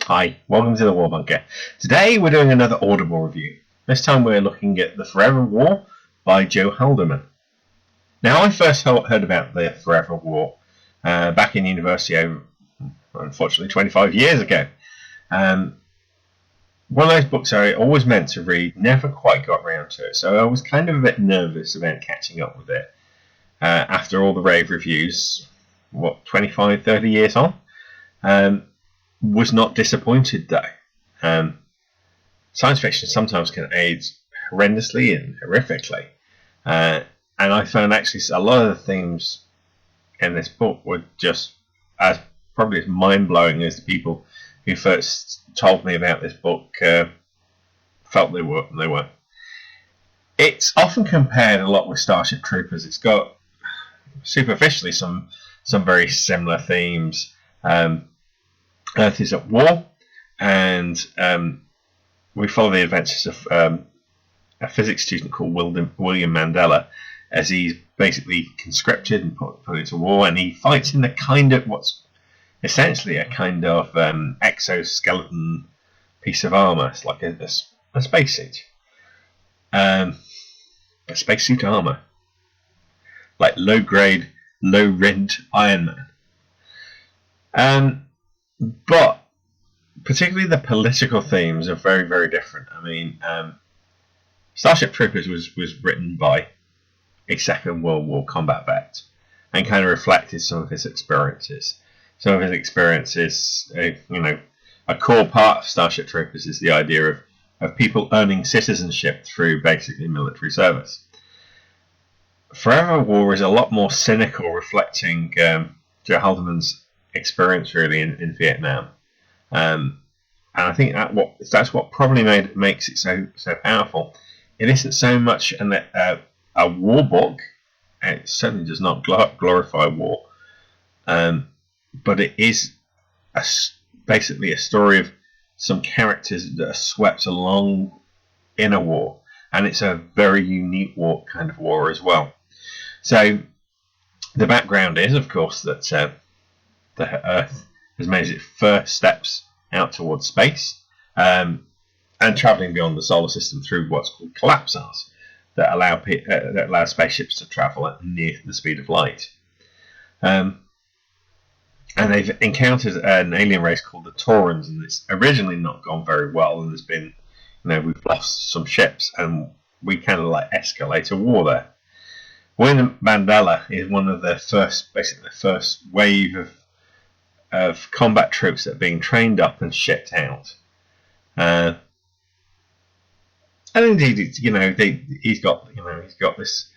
Hi, welcome to the War Bunker. Today we're doing another Audible review. This time we're looking at The Forever War by Joe Haldeman. Now, I first heard about The Forever War back in university over, unfortunately, 25 years ago. One of those books I always meant to read, never quite got round to it, so I was kind of a bit nervous about catching up with it after all the rave reviews, 25, 30 years on. Was not disappointed though. Science fiction sometimes can age horrendously and horrifically, and I found actually a lot of the themes in this book were just probably as mind-blowing as the people who first told me about this book felt they were. It's often compared a lot with Starship Troopers. It's got superficially some very similar themes. Earth is at war, and we follow the adventures of a physics student called William Mandela as he's basically conscripted and put into war, and he fights in the kind of what's essentially a kind of exoskeleton piece of armor. It's like a spacesuit, a spacesuit armor, like low-grade, low-rent Iron Man. But particularly the political themes are very, very different. I mean, Starship Troopers was written by a Second World War combat vet and kind of reflected some of his experiences. Some of his experiences, a core part of Starship Troopers is the idea of people earning citizenship through basically military service. Forever War is a lot more cynical, reflecting Joe Haldeman's experience really in Vietnam, and I think that's what probably makes it so powerful. It isn't so much a war book. It certainly does not glorify war, but it is basically a story of some characters that are swept along in a war, and it's a very unique kind of war as well. So the background is, of course, that the Earth has made its first steps out towards space, and travelling beyond the solar system through what's called collapsars that allow spaceships to travel at near the speed of light. And they've encountered an alien race called the Taurans, and it's originally not gone very well. And there's been, we've lost some ships, and we kind of escalate a war there. William Mandela is one of the first wave of combat troops that are being trained up and shipped out, and indeed, he's got this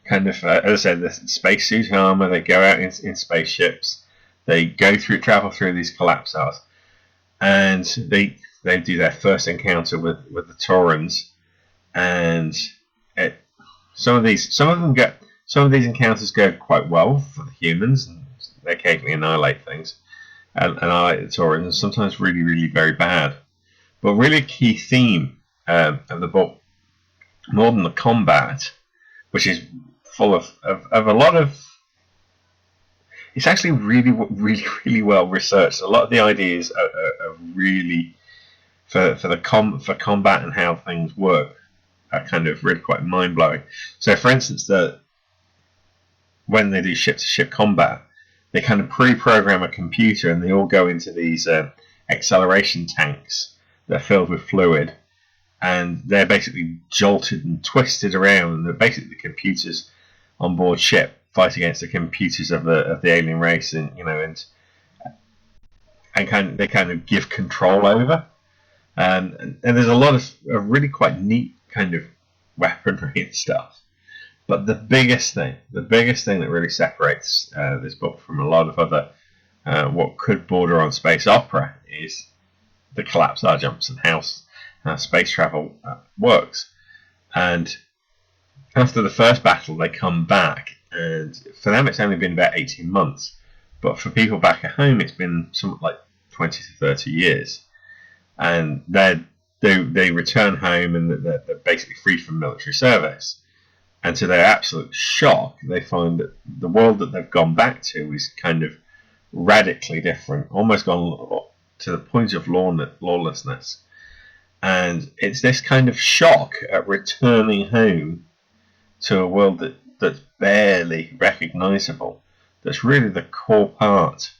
kind of, as I said, this spacesuit armor. They go out in spaceships. They travel through these collapsars, and they do their first encounter with the Taurans, and some of these encounters go quite well for the humans, and they occasionally annihilate things. And I like the Taurans, and sometimes really, really very bad. But really a key theme of the book, more than the combat, which is full of a lot of... It's actually really, really, really well researched. A lot of the ideas are really, for combat and how things work, are kind of really quite mind-blowing. So, for instance, when they do ship-to-ship combat, they kind of pre-program a computer, and they all go into these acceleration tanks that are filled with fluid, and they're basically jolted and twisted around, and they're basically the computers on board ship fight against the computers of the alien race, and they kind of give control over, and there's a lot of really quite neat kind of weaponry and stuff. But the biggest thing that really separates this book from a lot of other what could border on space opera is the collapsar jumps and how space travel works. And after the first battle, they come back, and for them it's only been about 18 months. But for people back at home, it's been something like 20 to 30 years. And they return home, and they're basically free from military service. And to their absolute shock, they find that the world that they've gone back to is kind of radically different, almost gone to the point of lawlessness. And it's this kind of shock at returning home to a world that's barely recognisable that's really the core part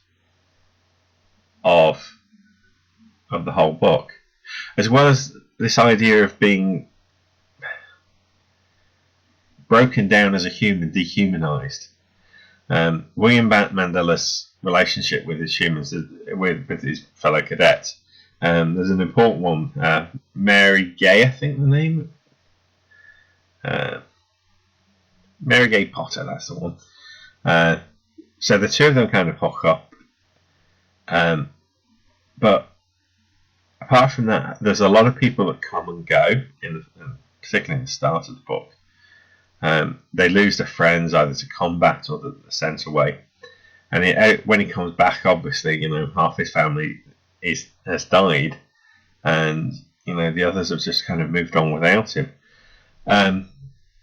of the whole book, as well as this idea of being broken down as a human, dehumanized. William Mandela's relationship with his humans, with his fellow cadets. There's an important one, Mary Gay, I think the name. Mary Gay Potter, that's the one. So the two of them kind of hook up. But apart from that, there's a lot of people that come and go, particularly in the start of the book. They lose their friends either to combat or they're sent away. And when he comes back, obviously, half his family has died, and the others have just kind of moved on without him.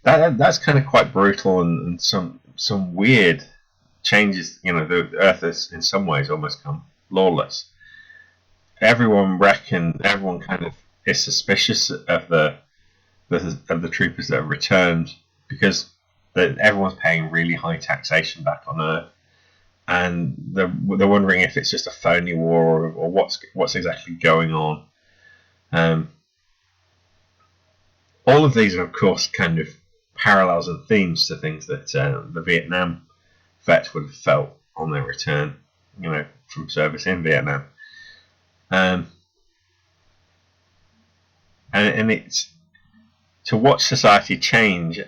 That's kind of quite brutal, and some weird changes. The Earth has in some ways almost come lawless. Everyone kind of is suspicious of the troopers that have returned, because everyone's paying really high taxation back on Earth, and they're wondering if it's just a phony war or what's exactly going on. All of these are, of course, kind of parallels and themes to things that the Vietnam vets would have felt on their return, from service in Vietnam. And it's to watch society change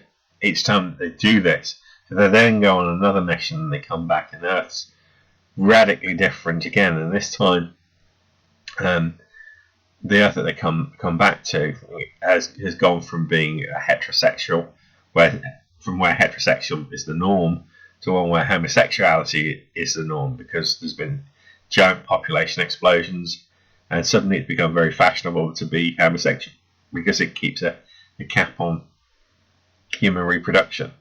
each time they do this. So they then go on another mission and they come back, and Earth's radically different again. And this time, the Earth that they come back to has gone from being a heterosexual, where heterosexual is the norm, to one where homosexuality is the norm, because there's been giant population explosions, and suddenly it's become very fashionable to be homosexual because it keeps a cap on human reproduction.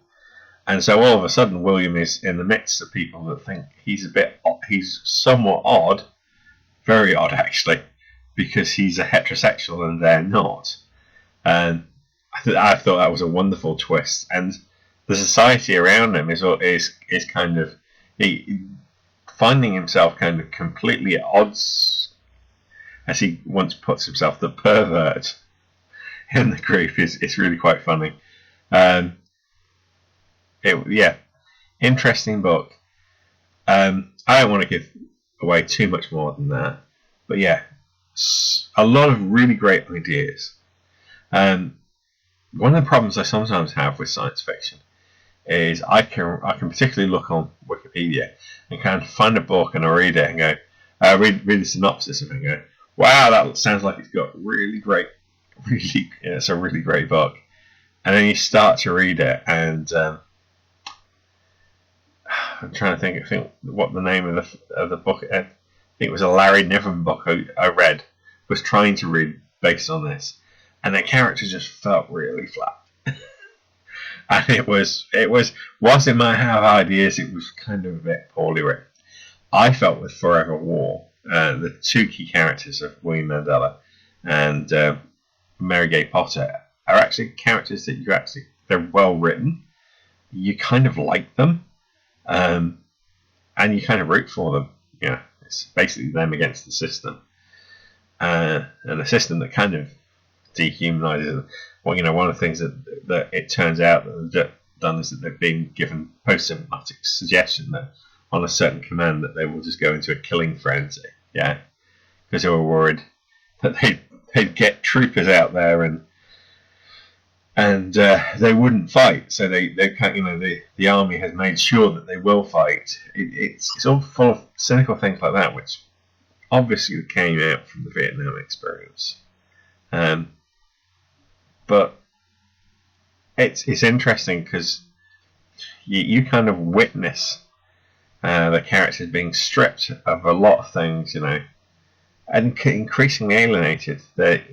And so all of a sudden, William is in the midst of people that think he's somewhat odd, very odd actually, because he's a heterosexual and they're not. And I thought that was a wonderful twist. And the society around him is kind of finding himself kind of completely at odds, as he once puts himself, the pervert in the group. It's really quite funny. Interesting book. I don't want to give away too much more than that, but yeah, a lot of really great ideas. One of the problems I sometimes have with science fiction is I can particularly look on Wikipedia and kind of find a book and I read it and go, read the synopsis of it and go, wow, that sounds like it's got it's a really great book. And then you start to read it, and I'm trying to think what the name of the book. I think it was a Larry Niven book I read. Was trying to read based on this, and the character just felt really flat. And it was whilst it might have ideas, it was kind of a bit poorly written. I felt with Forever War, the two key characters of William Mandela and Mary Gay Potter are actually characters that they're well written. You kind of like them, and you kind of root for them. It's basically them against the system, and a system that kind of dehumanizes them. Well, one of the things that it turns out that they've done is that they've been given post-symptomatic suggestion that on a certain command that they will just go into a killing frenzy. Yeah, because they were worried that they'd get troopers out there and they wouldn't fight. So the army has made sure that they will fight. It's all full of cynical things like that, which obviously came out from the Vietnam experience. But it's interesting because you kind of witness the characters being stripped of a lot of things, and increasingly alienated. Their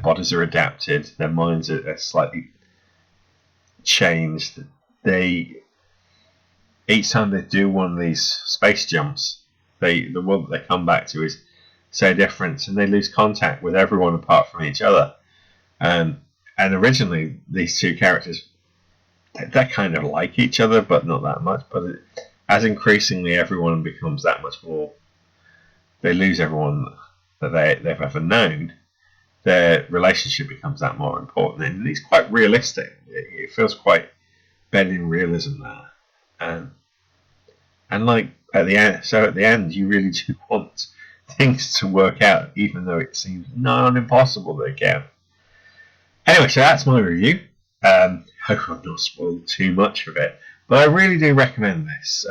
bodies are adapted, their minds are slightly changed. Each time they do one of these space jumps, the world that they come back to is so different, and they lose contact with everyone apart from each other. And originally, these two characters, they kind of like each other, but not that much. But as increasingly everyone becomes that much more, they lose everyone that they've ever known. Their relationship becomes that more important, and it's quite realistic. It feels quite bedded in realism there, and like at the end, you really do want things to work out, even though it seems not impossible they can. Anyway, so that's my review. Hope I've not spoiled too much of it, but I really do recommend this.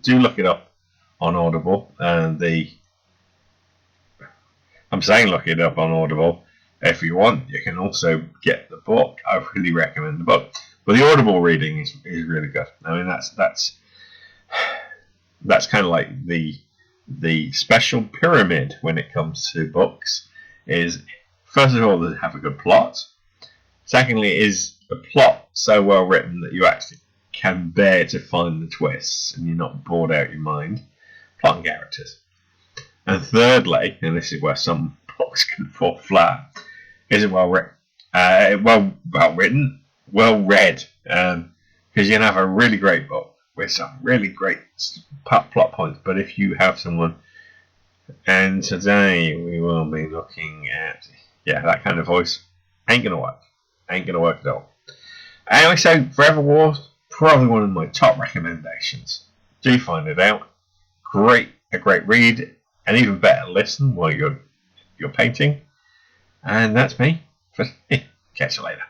Do look it up on Audible. I'm saying look it up on Audible. If you want, you can also get the book. I really recommend the book. But the Audible reading is really good. I mean, that's kind of like the special pyramid when it comes to books. Is first of all, they have a good plot. Secondly, is the plot so well written that you actually can bear to find the twists and you're not bored out your mind. Plot and characters. And thirdly, and this is where some books can fall flat, is it well written? Well written, well read. Because you can have a really great book with some really great plot points, but if you have someone, and today we will be looking at, that kind of voice, ain't gonna work. Ain't gonna work at all. Anyway, so Forever War, probably one of my top recommendations. Do find it out. A great read. And even better, listen while you're painting. And that's me. Catch you later.